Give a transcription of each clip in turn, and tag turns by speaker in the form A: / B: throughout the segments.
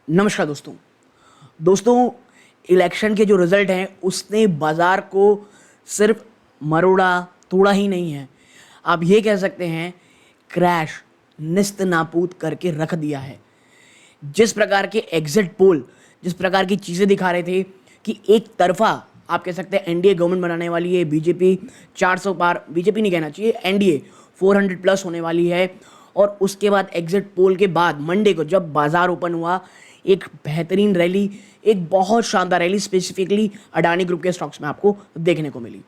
A: नमस्कार दोस्तों। दोस्तों, इलेक्शन के जो रिजल्ट हैं उसने बाज़ार को सिर्फ मरोड़ा तोड़ा ही नहीं है, आप ये कह सकते हैं क्रैश निस्त नाबूद करके रख दिया है। जिस प्रकार के एग्जिट पोल, जिस प्रकार की चीज़ें दिखा रहे थे कि एक तरफा आप कह सकते हैं एनडीए गवर्नमेंट बनाने वाली है, बीजेपी 400 पार, बीजेपी नहीं कहना चाहिए, एनडीए 400 प्लस होने वाली है। और उसके बाद एग्जिट पोल के बाद मंडे को जब बाजार ओपन हुआ, एक बेहतरीन रैली, एक बहुत शानदार रैली स्पेसिफिकली अडानी ग्रुप के स्टॉक्स में आपको देखने को मिली।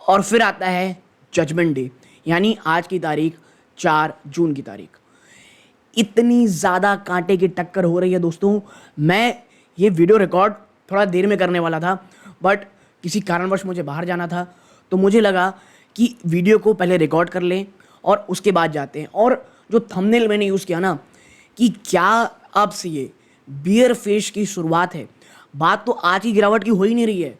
A: और फिर आता है जजमेंट डे, यानी आज की तारीख 4 जून की तारीख। इतनी ज़्यादा कांटे की टक्कर हो रही है दोस्तों। मैं ये वीडियो रिकॉर्ड थोड़ा देर में करने वाला था, बट किसी कारणवश मुझे बाहर जाना था, तो मुझे लगा कि वीडियो को पहले रिकॉर्ड कर लें और उसके बाद जाते हैं। और जो थंबनेल मैंने यूज़ किया ना कि क्या अब से ये बियर फेस की शुरुआत है, बात तो आज की गिरावट की हो ही नहीं रही है।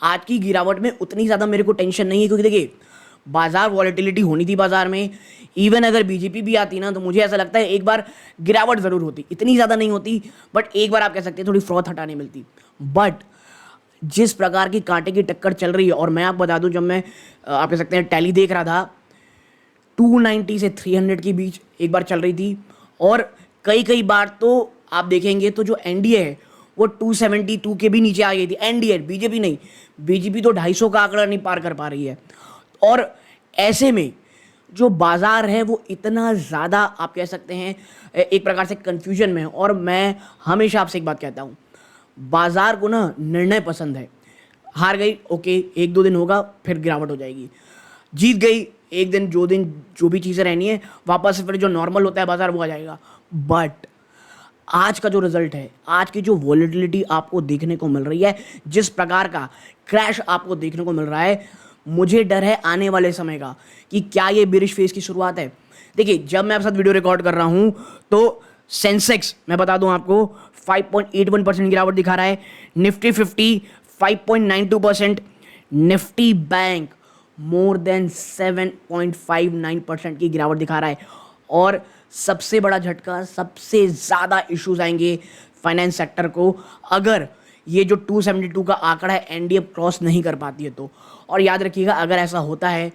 A: आज की गिरावट में उतनी ज़्यादा मेरे को टेंशन नहीं है, क्योंकि देखिए बाजार वॉलेटिलिटी होनी थी बाजार में। इवन अगर बीजेपी भी आती ना, तो मुझे ऐसा लगता है एक बार गिरावट ज़रूर होती, इतनी ज़्यादा नहीं होती, बट एक बार आप कह सकते हैं थोड़ी फ्रॉथ हटाने मिलती। बट जिस प्रकार की कांटे की टक्कर चल रही है, और मैं आपको बता दूं, जब मैं आप कह सकते हैं टैली देख रहा था, 290 से 300 के बीच एक बार चल रही थी। और कई बार तो आप देखेंगे तो जो एनडीए है वो 272 के भी नीचे आ गई थी। एनडीए, बीजेपी नहीं, बीजेपी तो 250 का आंकड़ा नहीं पार कर पा रही है। और ऐसे में जो बाजार है वो इतना ज़्यादा आप कह सकते हैं एक प्रकार से कंफ्यूजन में है। और मैं हमेशा आपसे एक बात कहता हूँ, बाजार को ना निर्णय पसंद है। हार गई, ओके, एक दो दिन होगा, फिर गिरावट हो जाएगी। जीत गई, एक दिन जो भी चीज़ें रहनी है, वापस से फिर जो नॉर्मल होता है बाजार वो आ जाएगा। बट आज का जो रिजल्ट है, आज की जो वॉलेटिलिटी आपको देखने को मिल रही है, जिस प्रकार का क्रैश आपको देखने को मिल रहा है, मुझे डर है आने वाले समय का कि क्या ये बेरिश फेज की शुरुआत है। देखिए, जब मैं आपके साथ वीडियो रिकॉर्ड कर रहा हूं तो सेंसेक्स, मैं बता दूं आपको, 5.81% गिरावट दिखा रहा है। Nifty 50 5.92%, Nifty bank more than 7.59% की गिरावट दिखा रहा है। और सबसे बड़ा झटका, सबसे ज़्यादा इश्यूज आएंगे फाइनेंस सेक्टर को अगर ये जो 272 का आंकड़ा है एनडीए क्रॉस नहीं कर पाती है तो। और याद रखिएगा, अगर ऐसा होता है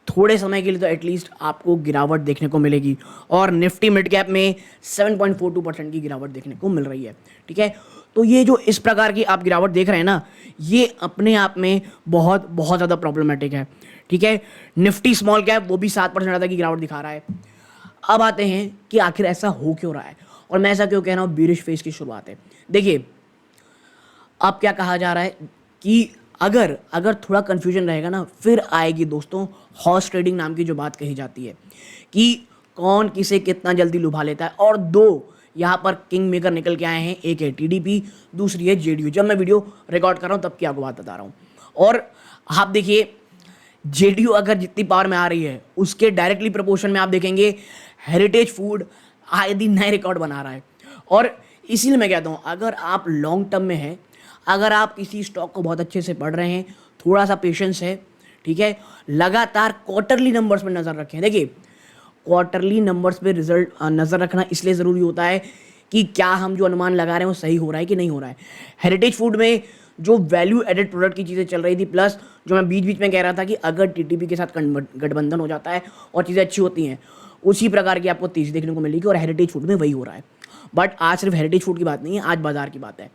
A: थोड़े समय के लिए तो एटलीस्ट आपको गिरावट देखने को मिलेगी। और निफ्टी मिड कैप में 7.42% की गिरावट देखने को मिल रही है। ठीक है, तो ये जो इस प्रकार की आप गिरावट देख रहे हैं ना, ये अपने आप में बहुत बहुत ज़्यादा प्रॉब्लमेटिक है। ठीक है, निफ्टी स्मॉल कैप वो भी 7% ज़्यादा की गिरावट दिखा रहा है। अब आते हैं कि आखिर ऐसा हो क्यों रहा है और मैं ऐसा क्यों कह रहा हूँ बेरिश फेज की शुरुआत है। देखिए, अब क्या कहा जा रहा है कि अगर थोड़ा कंफ्यूजन रहेगा ना, फिर आएगी दोस्तों हॉर्स ट्रेडिंग नाम की जो बात कही जाती है कि कौन किसे कितना जल्दी लुभा लेता है। और दो यहाँ पर किंग मेकर निकल के आए हैं, एक है टीडीपी, दूसरी है जेडीयू। जब मैं वीडियो रिकॉर्ड कर रहा हूँ तब की आपको बात बता रहा हूँ। और आप देखिए, जेडीयू अगर जितनी पावर में आ रही है उसके डायरेक्टली प्रोपोर्शन में आप देखेंगे हेरिटेज फूड आए दिन नए रिकॉर्ड बना रहा है। और इसीलिए मैं कहता हूँ, अगर आप लॉन्ग टर्म में हैं, अगर आप किसी स्टॉक को बहुत अच्छे से पढ़ रहे हैं, थोड़ा सा पेशेंस है, ठीक है, लगातार क्वार्टरली नंबर्स पर नज़र रखें। देखिए, क्वार्टरली नंबर्स पे रिजल्ट नज़र रखना इसलिए ज़रूरी होता है कि क्या हम जो अनुमान लगा रहे हैं वो सही हो रहा है कि नहीं हो रहा है। हेरिटेज फूड में जो वैल्यू एडेड प्रोडक्ट की चीज़ें चल रही थी, प्लस जो मैं बीच बीच में कह रहा था कि अगर टीटीपी के साथ गठबंधन हो जाता है और चीज़ें अच्छी होती हैं, उसी प्रकार की आपको तेज़ी देखने को मिलेगी। और हेरिटेज फूड में वही हो रहा है। बट आज सिर्फ हेरिटेज फूड की बात नहीं है, आज बाजार की बात है।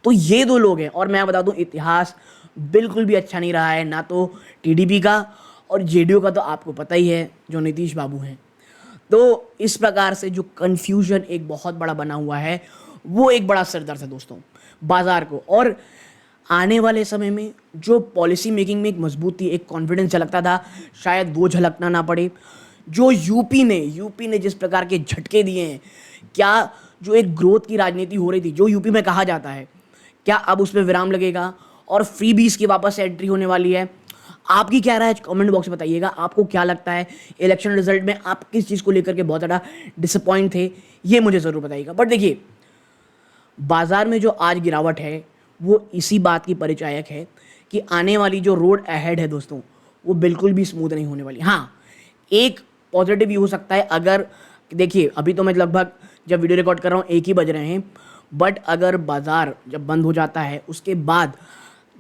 A: तो ये दो लोग हैं। और मैं बता दूं, इतिहास बिल्कुल भी अच्छा नहीं रहा है, ना तो टीडीपी का और जेडीयू का, तो आपको पता ही है जो नीतीश बाबू हैं। तो इस प्रकार से जो कन्फ्यूजन एक बहुत बड़ा बना हुआ है, वो एक बड़ा सिरदर्द है दोस्तों बाजार को। और आने वाले समय में जो पॉलिसी मेकिंग में एक मजबूती, एक कॉन्फिडेंस झलकता था, शायद वो झलकना ना पड़े। जो यूपी ने जिस प्रकार के झटके दिए हैं, क्या जो एक ग्रोथ की राजनीति हो रही थी जो यूपी में कहा जाता है, क्या अब उसमें विराम लगेगा और फ्रीबीज की वापस से एंट्री होने वाली है? आपकी क्या राय है कमेंट बॉक्स में बताइएगा। आपको क्या लगता है इलेक्शन रिजल्ट में आप किस चीज़ को लेकर के बहुत ज़्यादा डिसअपॉइंट थे, ये मुझे ज़रूर बताइएगा। बट देखिए, बाजार में जो आज गिरावट है वो इसी बात की परिचायक है कि आने वाली जो रोड अहेड है दोस्तों, वो बिल्कुल भी स्मूथ नहीं होने वाली। हाँ, एक पॉजिटिव भी हो सकता है, अगर देखिए अभी तो मैं लगभग जब वीडियो रिकॉर्ड कर रहा हूँ 1 ही बज रहे हैं, बट अगर बाज़ार जब बंद हो जाता है उसके बाद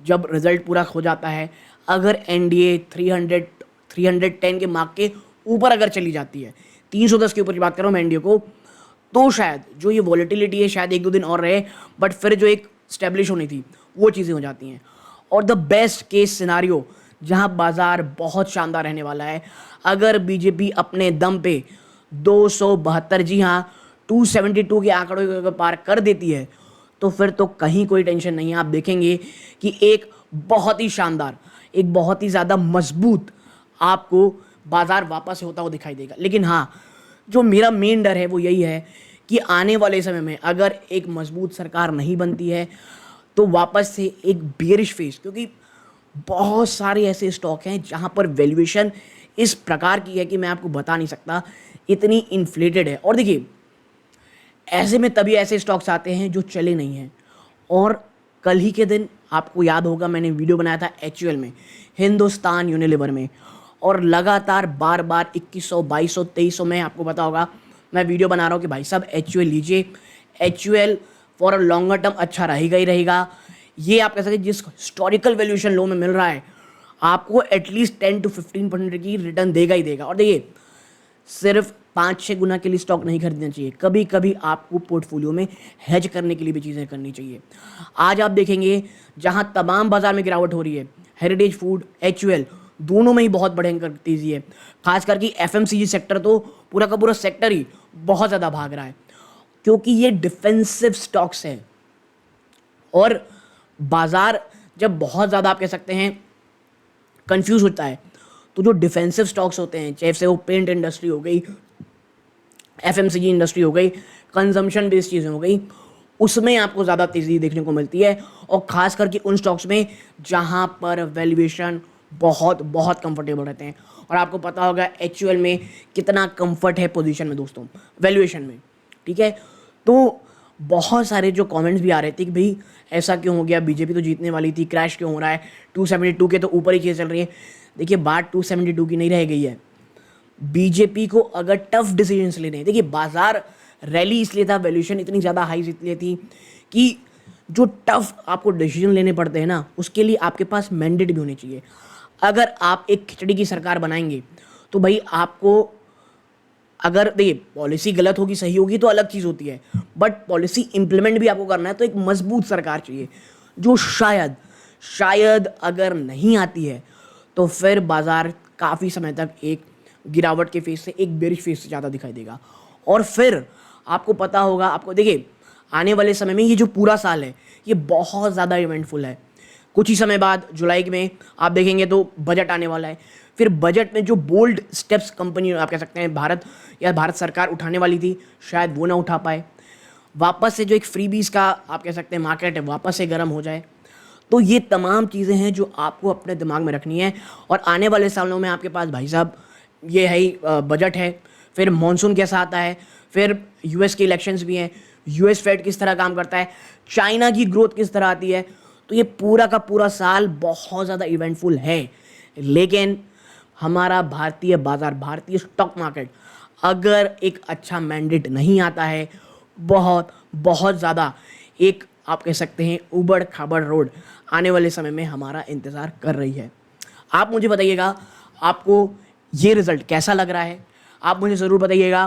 A: जब रिजल्ट पूरा हो जाता है, अगर एनडीए 310 के मार्क के ऊपर अगर चली जाती है, 310 के ऊपर की बात कर रहा हूँ मैं एनडीए को, तो शायद जो ये वॉलेटिलिटी है शायद 1-2 दिन और रहे, बट फिर जो एक स्टेब्लिश होनी थी वो चीज़ें हो जाती हैं। और द बेस्ट केस सिनारियो जहां बाजार बहुत शानदार रहने वाला है, अगर बीजेपी अपने दम पे 272, जी हाँ 272 के आंकड़ों को अगर पार कर देती है, तो फिर तो कहीं कोई टेंशन नहीं है। आप देखेंगे कि एक बहुत ही शानदार, एक बहुत ही ज़्यादा मजबूत आपको बाजार वापस से होता हुआ दिखाई देगा। लेकिन हाँ, जो मेरा मेन डर है वो यही है कि आने वाले समय में अगर एक मजबूत सरकार नहीं बनती है तो वापस से एक बेरिश फेस, क्योंकि बहुत सारे ऐसे स्टॉक हैं जहां पर वैल्यूएशन इस प्रकार की है कि मैं आपको बता नहीं सकता, इतनी इन्फ्लेटेड है। और देखिए, ऐसे में तभी ऐसे स्टॉक्स आते हैं जो चले नहीं हैं। और कल ही के दिन आपको याद होगा मैंने वीडियो बनाया था एचयूएल में, हिंदुस्तान यूनिलीवर में, और लगातार बार बार 2100, 2200, 2300 में आपको पता होगा मैं वीडियो बना रहा हूँ कि भाई साहब एचयूएल लीजिए, HUL for a longer term अच्छा रहेगा ही रहेगा। ये आप कह सकते हैं जिस हिस्टोरिकल वैल्यूएशन लो में मिल रहा है आपको एटलीस्ट 10 to 15% की रिटर्न देगा ही देगा। और देखिए, सिर्फ 5-6 गुना के लिए स्टॉक नहीं खरीदना चाहिए, कभी कभी आपको पोर्टफोलियो में हेज करने के लिए भी चीज़ें करनी चाहिए। आज आप देखेंगे जहां तमाम बाजार में गिरावट हो रही है, हेरिटेज फूड, एचयूएल दोनों में ही बहुत भयंकर तेजी है। खास करके एफएमसीजी सेक्टर तो पूरा का पूरा सेक्टर ही बहुत ज़्यादा भाग रहा है, क्योंकि ये डिफेंसिव स्टॉक्स हैं। और बाजार जब बहुत ज़्यादा आप कह सकते हैं कंफ्यूज होता है, तो जो डिफेंसिव स्टॉक्स होते हैं, चाहे से वो पेंट इंडस्ट्री हो गई, एफएमसीजी इंडस्ट्री हो गई, कंजम्पशन बेस्ड चीज़ें हो गई, उसमें आपको ज़्यादा तेज़ी देखने को मिलती है। और ख़ास करके उन स्टॉक्स में जहाँ पर वैल्यूएशन बहुत बहुत कंफर्टेबल रहते हैं। और आपको पता होगा एचयूएल में कितना कंफर्ट है पोजीशन में दोस्तों, वैल्यूएशन में, ठीक है। तो बहुत सारे जो कमेंट्स भी आ रहे थे कि भाई ऐसा क्यों हो गया, बीजेपी तो जीतने वाली थी, क्रैश क्यों हो रहा है, 272 के तो ऊपर ही चीज़ चल रही है। देखिए, बात 272 की नहीं रह गई है। बीजेपी को अगर टफ डिसीजंस लेने हैं, देखिए बाजार रैली इसलिए था, वैल्यूएशन इतनी ज़्यादा हाई इसलिए थी कि जो टफ आपको डिसीजन लेने पड़ते हैं ना, उसके लिए आपके पास मैंडेट भी होने चाहिए। अगर आप एक खिचड़ी की सरकार बनाएंगे तो भाई आपको, अगर देखिए पॉलिसी गलत होगी सही होगी तो अलग चीज़ होती है, बट पॉलिसी इंप्लीमेंट भी आपको करना है, तो एक मजबूत सरकार चाहिए जो शायद अगर नहीं आती है तो फिर बाजार काफ़ी समय तक एक गिरावट के फेस से, एक बेरिश फेस से ज़्यादा दिखाई देगा। और फिर आपको पता होगा, आपको देखिए आने वाले समय में ये जो पूरा साल है ये बहुत ज़्यादा इवेंटफुल है। कुछ ही समय बाद जुलाई में आप देखेंगे तो बजट आने वाला है। फिर बजट में जो बोल्ड स्टेप्स कंपनी आप कह सकते हैं भारत सरकार उठाने वाली थी, शायद वो ना उठा पाए। वापस से जो एक फ्रीबीज का आप कह सकते हैं मार्केट है वापस से गर्म हो जाए। तो ये तमाम चीज़ें हैं जो आपको अपने दिमाग में रखनी है। और आने वाले सालों में आपके पास भाई साहब ये है ही बजट है, फिर मॉनसून कैसा आता है, फिर यूएस के इलेक्शंस भी हैं, यूएस फेड किस तरह काम करता है, चाइना की ग्रोथ किस तरह आती है। तो ये पूरा का पूरा साल बहुत ज़्यादा इवेंटफुल है। लेकिन हमारा भारतीय बाजार, भारतीय स्टॉक मार्केट अगर एक अच्छा मैंडेट नहीं आता है, बहुत बहुत ज़्यादा एक आप कह सकते हैं उबड़ खाबड़ रोड आने वाले समय में हमारा इंतज़ार कर रही है। आप मुझे बताइएगा आपको ये रिज़ल्ट कैसा लग रहा है। आप मुझे ज़रूर बताइएगा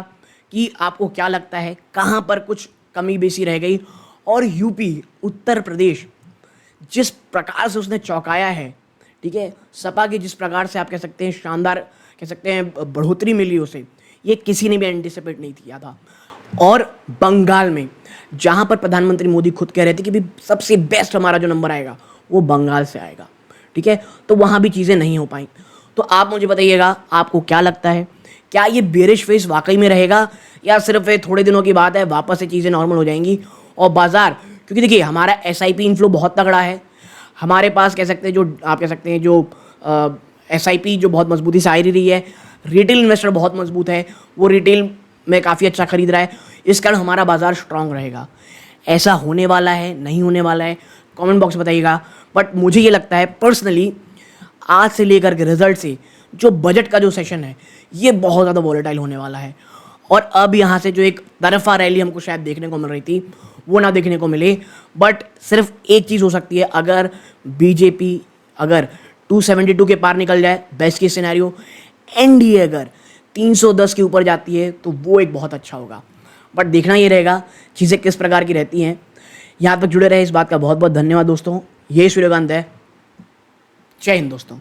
A: कि आपको क्या लगता है कहाँ पर कुछ कमी बेसी रह गई। और यूपी, उत्तर प्रदेश जिस प्रकार से उसने चौंकाया है, ठीक है, सपा की जिस प्रकार से आप कह सकते हैं शानदार कह सकते हैं बढ़ोतरी मिली उसे, ये किसी ने भी एंटिसिपेट नहीं किया था। और बंगाल में जहां पर प्रधानमंत्री मोदी खुद कह रहे थे कि भी सबसे बेस्ट हमारा जो नंबर आएगा वो बंगाल से आएगा, ठीक है, तो वहां भी चीज़ें नहीं हो पाई। तो आप मुझे बताइएगा आपको क्या लगता है, क्या ये बेरिश फेस वाकई में रहेगा या सिर्फ ये थोड़े दिनों की बात है, वापस से चीज़ें नॉर्मल हो जाएंगी। और बाजार, क्योंकि देखिए हमारा एसआईपी इनफ्लो बहुत तगड़ा है, हमारे पास कह सकते हैं जो आप कह सकते हैं जो एसआईपी जो बहुत मजबूती से आ रही है, रिटेल इन्वेस्टर बहुत मजबूत है, वो रिटेल में काफ़ी अच्छा खरीद रहा है, इस कारण हमारा बाजार स्ट्रांग रहेगा। ऐसा होने वाला है नहीं होने वाला है कमेंट बॉक्स में बताइएगा। बट मुझे ये लगता है पर्सनली आज से लेकर के रिजल्ट से जो बजट का जो सेशन है ये बहुत ज़्यादा वॉलेटाइल होने वाला है। और अब यहाँ से जो एक तरफा रैली हमको शायद देखने को मिल रही थी वो ना देखने को मिले। बट सिर्फ एक चीज़ हो सकती है, अगर बीजेपी अगर 272 के पार निकल जाए, बेस्ट केस सिनेरियो, एनडीए अगर 310 के ऊपर जाती है तो वो एक बहुत अच्छा होगा। बट देखना ये रहेगा चीज़ें किस प्रकार की रहती हैं। यहाँ तक जुड़े रहे, इस बात का बहुत बहुत धन्यवाद दोस्तों। ये सूर्यकांत है। जय हिंद दोस्तों।